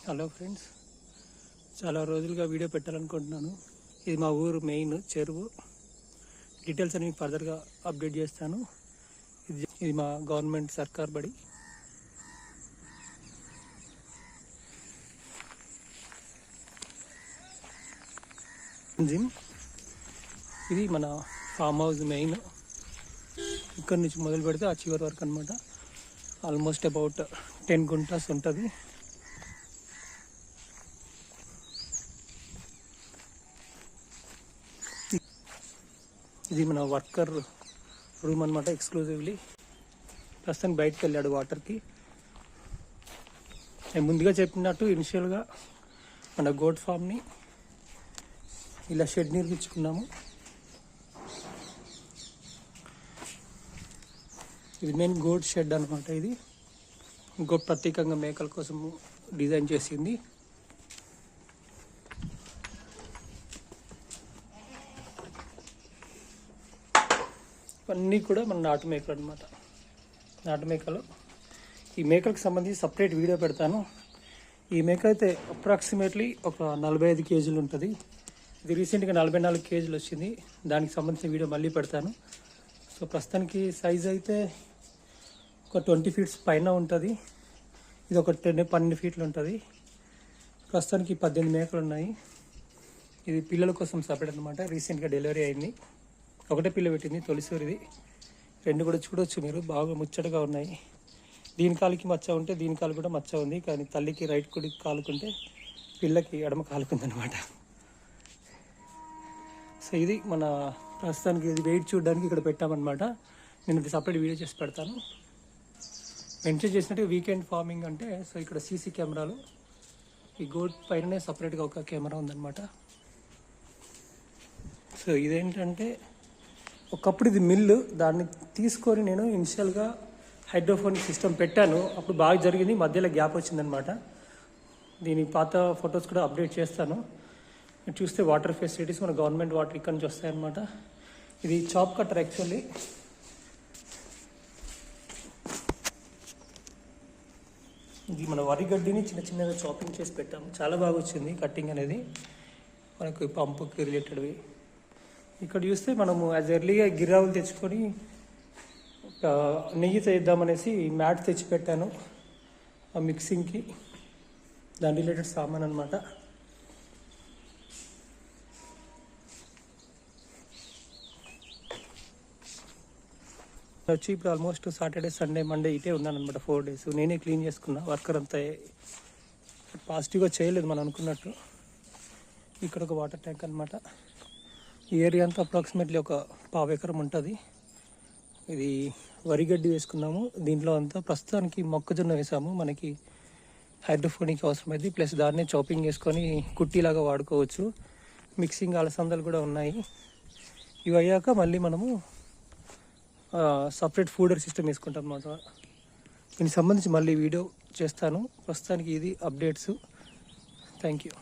Hello friends, చాలా రోజులుగా video పెట్టాలనుకుంటున్నాను. ఇది మా ఊరు మెయిన్ చెరువు. డీటెయిల్స్ అన్ని ఫర్దర్గా అప్డేట్ చేస్తాను. ఇది మా గవర్నమెంట్ సర్కార్ బడి. జిమ్ ఇది మన ఫామ్ హౌస్ మెయిన్. ఇక్కడ నుంచి మొదలు పెడితే ఆ చివరి వరకు అనమాట. ఆల్మోస్ట్ అబౌట్ 10 గుంటాస్ ఉంటుంది. ఇది మన వర్కర్ రూమ్ అనమాట, ఎక్స్క్లూజివ్లీ. ప్రస్తుతానికి బయటకు వెళ్ళాడు వాటర్కి. నేను ముందుగా చెప్పినట్టు ఇనిషియల్గా మన గోట్ ఫామ్ని ఇలా షెడ్ నిర్మించుకున్నాము. ఇది మెయిన్ గోట్ షెడ్ అనమాట. ఇది గోట్ ప్రత్యేకంగా మేకల కోసం డిజైన్ చేసింది. ఇవన్నీ కూడా మన నాటు మేకలు అనమాట. నాటు మేకలు. ఈ మేకలకు సంబంధించి సపరేట్ వీడియో పెడతాను. ఈ మేక అయితే అప్రాక్సిమేట్లీ ఒక 45 కేజీలు ఉంటుంది. ఇది రీసెంట్గా 44 కేజీలు వచ్చింది. దానికి సంబంధించిన వీడియో మళ్ళీ పెడతాను. సో ప్రస్తుతానికి సైజ్ అయితే ఒక 20 ఫీట్స్ పైన ఉంటుంది. ఇది ఒక 12 ఫీట్లు ఉంటుంది. ప్రస్తుతానికి 18 మేకలు ఉన్నాయి. ఇది పిల్లల కోసం సపరేట్ అనమాట. రీసెంట్గా డెలివరీ అయింది. ఒకటే పిల్ల పెట్టింది, తొలిసూరిది. 2 కూడా చూడవచ్చు మీరు, బాగా ముచ్చటగా ఉన్నాయి. దీని కాలుకి మచ్చ ఉంటే దీని కాలు కూడా మచ్చ ఉంది. కానీ తల్లికి రైట్ కుడికి కాలుకుంటే పిల్లకి ఎడమ కాలుకుందనమాట. సో ఇది మన ప్రస్తుతానికి ఇది వెయిట్ చూడడానికి ఇక్కడ పెట్టామన్నమాట. నేను ఇది సపరేట్ వీడియో చేసి పెడతాను. మెన్షన్ చేసినట్టు వీకెండ్ ఫార్మింగ్ అంటే, సో ఇక్కడ సీసీ కెమెరాలు, ఈ గోట్ పైననే సపరేట్గా ఒక కెమెరా ఉందన్నమాట. సో ఇదేంటంటే ఒకప్పుడు ఇది మిల్లు. దాన్ని తీసుకొని నేను ఇనిషియల్గా హైడ్రోఫోనిక్ సిస్టమ్ పెట్టాను. అప్పుడు బాగా జరిగింది, మధ్యలో గ్యాప్ వచ్చిందనమాట. దీని పాత ఫొటోస్ కూడా అప్డేట్ చేస్తాను. చూస్తే వాటర్ ఫెసిలిటీస్ మన గవర్నమెంట్ వాటర్ ఇక్కడ నుంచి వస్తాయన్నమాట. ఇది చాప్ కట్టర్ యాక్చువల్లీ. ఇది మన వరి గడ్డిని చిన్న చిన్నగా చాపింగ్ చేసి పెట్టాము. చాలా బాగా వచ్చింది కట్టింగ్ అనేది, మనకు పంపుకి రిలేటెడ్వి. ఇక్కడ చూస్తే మనము యాజ్ ఎర్లీగా గిర్రావులు తెచ్చుకొని నెయ్యి చేద్దామనేసి మ్యాట్ తెచ్చి పెట్టాను ఆ మిక్సింగ్కి. దాని రిలేటెడ్ సామాన్ అనమాట. వచ్చి ఇప్పుడు ఆల్మోస్ట్ సాటర్డే, సండే, మండే ఇటే ఉన్నాను అనమాట. 4 డేస్ నేనే క్లీన్ చేసుకున్నా. వర్కర్ అంతా పాజిటివ్గా చేయలేదు మనం అనుకున్నట్టు. ఇక్కడ ఒక వాటర్ ట్యాంక్ అనమాట. ఈ ఏరియా అంతా అప్రాక్సిమేట్లీ ఒక 1/2 ఎకరం ఉంటుంది. ఇది వరిగడ్డి వేసుకున్నాము. దీంట్లో అంతా ప్రస్తుతానికి మొక్కజొన్న వేసాము. మనకి హైడ్రోఫోనిక్ అవసరమైంది, ప్లస్ దాన్నే చాపింగ్ చేసుకొని కుట్టీలాగా వాడుకోవచ్చు. మిక్సింగ్ అలసందలు కూడా ఉన్నాయి. ఇవి అయ్యాక మళ్ళీ మనము సపరేట్ ఫూడర్ సిస్టమ్ వేసుకుంటాం అన్నమాట. దీనికి సంబంధించి మళ్ళీ వీడియో చేస్తాను. ప్రస్తుతానికి ఇది అప్డేట్స్. Thank you.